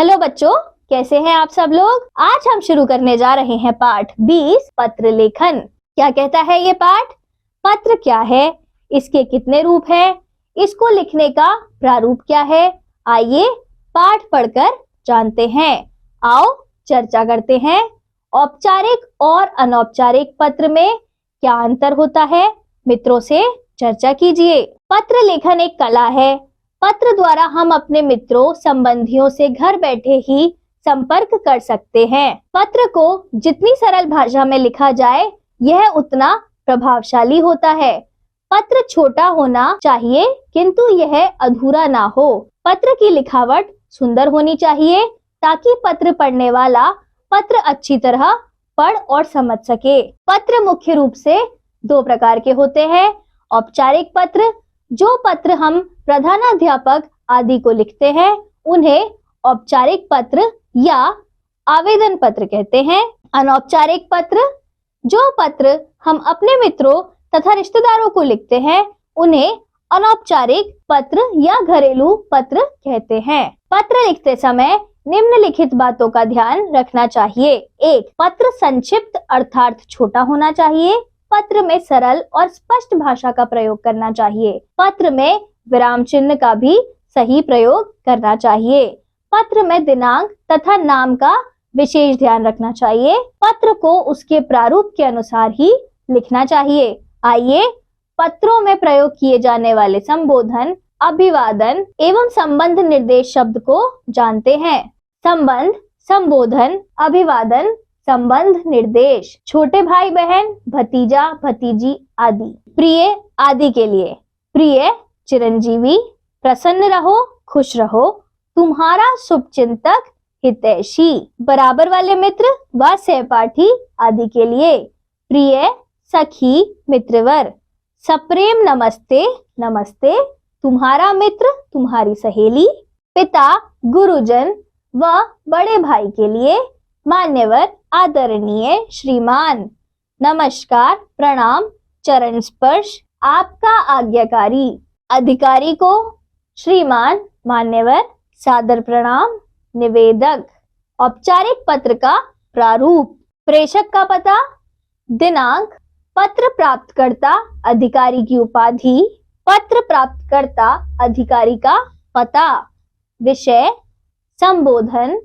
Hello बच्चों, कैसे हैं आप सब लोग। आज हम शुरू करने जा रहे हैं पाठ 20 पत्र लेखन। क्या कहता है ये पाठ? पत्र क्या है, इसके कितने रूप हैं, इसको लिखने का प्रारूप क्या है। आइए पाठ पढ़कर जानते हैं। आओ चर्चा करते हैं। औपचारिक और अनौपचारिक पत्र में क्या अंतर होता है, मित्रों से चर्चा कीजिए। पत्र लेखन एक कला है। पत्र द्वारा हम अपने मित्रों संबंधियों से घर बैठे ही संपर्क कर सकते हैं। पत्र को जितनी सरल भाषा में लिखा जाए यह उतना प्रभावशाली होता है। पत्र छोटा होना चाहिए किंतु यह अधूरा ना हो। पत्र की लिखावट सुंदर होनी चाहिए ताकि पत्र पढ़ने वाला पत्र अच्छी तरह पढ़ और समझ सके। पत्र मुख्य रूप से दो प्रकार के होते हैं। औपचारिक पत्र, जो पत्र हम प्रधानाध्यापक आदि को लिखते हैं उन्हें औपचारिक पत्र या आवेदन पत्र कहते हैं। अनौपचारिक पत्र, जो पत्र हम अपने मित्रों तथा रिश्तेदारों को लिखते हैं उन्हें अनौपचारिक पत्र या घरेलू पत्र कहते हैं। पत्र लिखते समय निम्नलिखित बातों का ध्यान रखना चाहिए। 1. पत्र संक्षिप्त अर्थात छोटा होना चाहिए। पत्र में सरल और स्पष्ट भाषा का प्रयोग करना चाहिए। पत्र में विराम चिन्ह का भी सही प्रयोग करना चाहिए। पत्र में दिनांक तथा नाम का विशेष ध्यान रखना चाहिए। पत्र को उसके प्रारूप के अनुसार ही लिखना चाहिए। आइए पत्रों में प्रयोग किए जाने वाले संबोधन, अभिवादन एवं संबंध निर्देश शब्द को जानते हैं। संबंध, संबोधन, अभिवादन, संबंध निर्देश। छोटे भाई बहन, भतीजा भतीजी आदि। प्रिय आदि के लिए प्रिय, चिरंजीवी, प्रसन्न रहो, खुश रहो, तुम्हारा शुभचिंतक, हितैषी। बराबर वाले मित्र व सहपाठी आदि के लिए प्रिय, सखी, मित्रवर। सप्रेम नमस्ते, नमस्ते, तुम्हारा मित्र, तुम्हारी सहेली। पिता, गुरुजन व बड़े भाई के लिए मान्यवर, आदरणीय, श्रीमान। नमस्कार, प्रणाम, चरण स्पर्श, आपका आज्ञाकारी। अधिकारी को श्रीमान, मान्यवर, सादर प्रणाम, निवेदक। औपचारिक पत्र का प्रारूप। प्रेषक का पता, दिनांक, पत्र प्राप्तकर्ता अधिकारी की उपाधि, पत्र प्राप्तकर्ता अधिकारी का पता। विषय, संबोधन,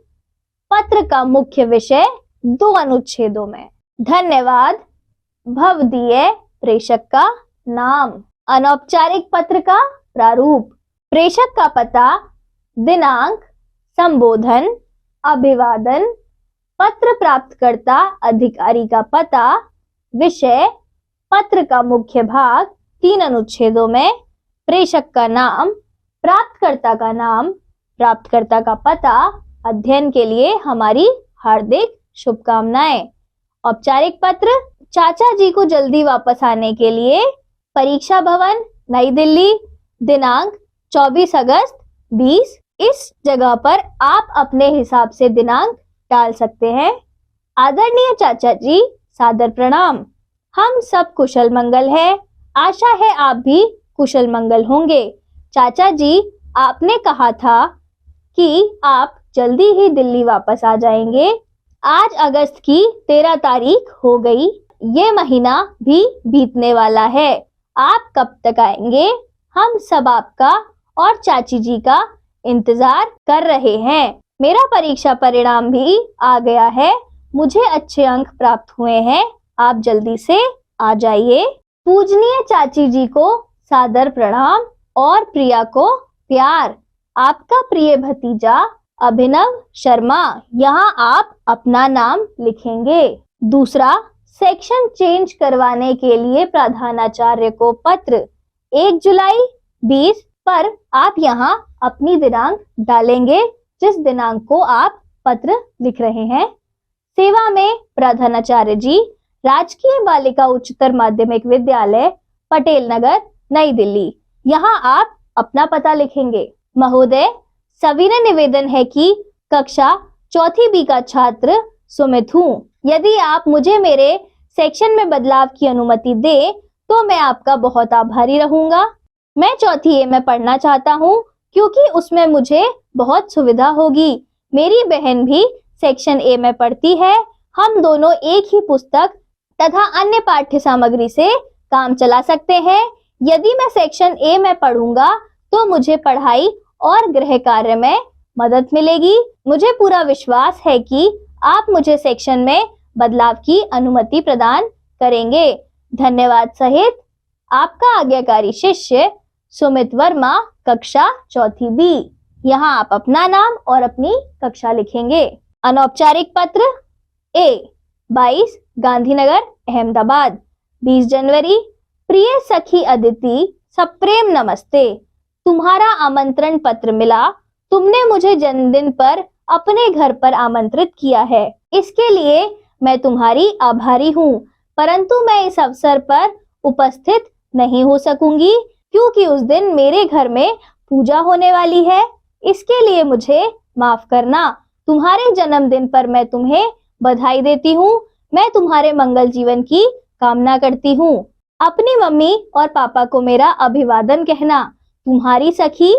पत्र का मुख्य विषय 2 अनुच्छेदों में। धन्यवाद, भवदीय, प्रेषक का नाम। अनौपचारिक पत्र का प्रारूप। प्रेषक का पता, दिनांक, संबोधन, अभिवादन, पत्र प्राप्तकर्ता अधिकारी का पता, विषय, पत्र का मुख्य भाग 3 अनुच्छेदों में, प्रेषक का नाम, प्राप्तकर्ता का नाम, प्राप्तकर्ता का पता। अध्ययन के लिए हमारी हार्दिक शुभकामनाएं। औपचारिक पत्र। चाचा जी को जल्दी वापस आने के लिए परीक्षा भवन, नई दिल्ली, दिनांक 24 अगस्त 20। इस जगह पर आप अपने हिसाब से दिनांक डाल सकते हैं। आदरणीय चाचा जी, सादर प्रणाम। हम सब कुशल मंगल है। आशा है आप भी कुशल मंगल होंगे। चाचा जी, आपने कहा था कि आप जल्दी ही दिल्ली वापस आ जाएंगे। आज अगस्त की 13 तारीख हो गई। ये महीना भी बीतने वाला है। आप कब तक आएंगे? हम सब आपका और चाची जी का इंतजार कर रहे हैं। मेरा परीक्षा परिणाम भी आ गया है। मुझे अच्छे अंक प्राप्त हुए हैं। आप जल्दी से आ जाइए। पूजनीय चाची जी को सादर प्रणाम और प्रिया को प्यार। आपका प्रिय भतीजा अभिनव शर्मा। यहाँ आप अपना नाम लिखेंगे। दूसरा, सेक्शन चेंज करवाने के लिए प्रधानाचार्य को पत्र। 1 जुलाई 20 पर आप यहाँ अपनी दिनांक डालेंगे जिस दिनांक को आप पत्र लिख रहे हैं। सेवा में प्रधानाचार्य जी, राजकीय बालिका उच्चतर माध्यमिक विद्यालय, पटेल नगर, नई दिल्ली। यहाँ आप अपना पता लिखेंगे। महोदय, सविनय निवेदन है कि कक्षा 4th B का छात्र सुमित हूँ। यदि आप मुझे मेरे सेक्शन में बदलाव की अनुमति दे तो मैं आपका बहुत आभारी रहूंगा। मैं 4th A में पढ़ना चाहता हूँ क्योंकि उसमें मुझे बहुत सुविधा होगी। मेरी बहन भी सेक्शन ए में पढ़ती है। हम दोनों एक ही पुस्तक तथा अन्य पाठ्य सामग्री से काम चला सकते हैं। यदि मैं सेक्शन ए में पढ़ूंगा तो मुझे पढ़ाई और गृह कार्य में मदद मिलेगी। मुझे पूरा विश्वास है कि आप मुझे सेक्शन में बदलाव की अनुमति प्रदान करेंगे। धन्यवाद सहित आपका आज्ञाकारी शिष्य सुमित वर्मा, कक्षा चौथी बी। यहाँ आप अपना नाम और अपनी कक्षा लिखेंगे। अनौपचारिक पत्र ए 22 गांधीनगर अहमदाबाद 20 जनवरी। प्रिय सखी अदिति, सप्रेम नमस्ते। तुम्हारा आमंत्रण पत्र मिला। तुमने मुझे जन्मदिन पर अपने घर पर आमंत्रित किया है। इसके लिए मैं तुम्हारी आभारी हूँ, परंतु मैं इस अवसर पर उपस्थित नहीं हो सकूंगी क्योंकि उस दिन मेरे घर में पूजा होने वाली है। इसके लिए मुझे माफ करना। तुम्हारे जन्मदिन पर मैं तुम्हें बधाई देती हूँ। मैं तुम्हारे मंगल जीवन की कामना करती हूँ। अपनी मम्मी और पापा को मेरा अभिवादन कहना। तुम्हारी सखी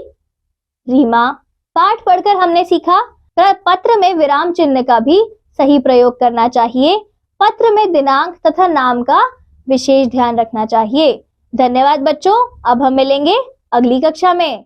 रीमा। पाठ पढ़कर हमने सीखा पत्र में विराम चिन्ह का भी सही प्रयोग करना चाहिए। पत्र में दिनांक तथा नाम का विशेष ध्यान रखना चाहिए। धन्यवाद बच्चों। अब हम मिलेंगे अगली कक्षा में।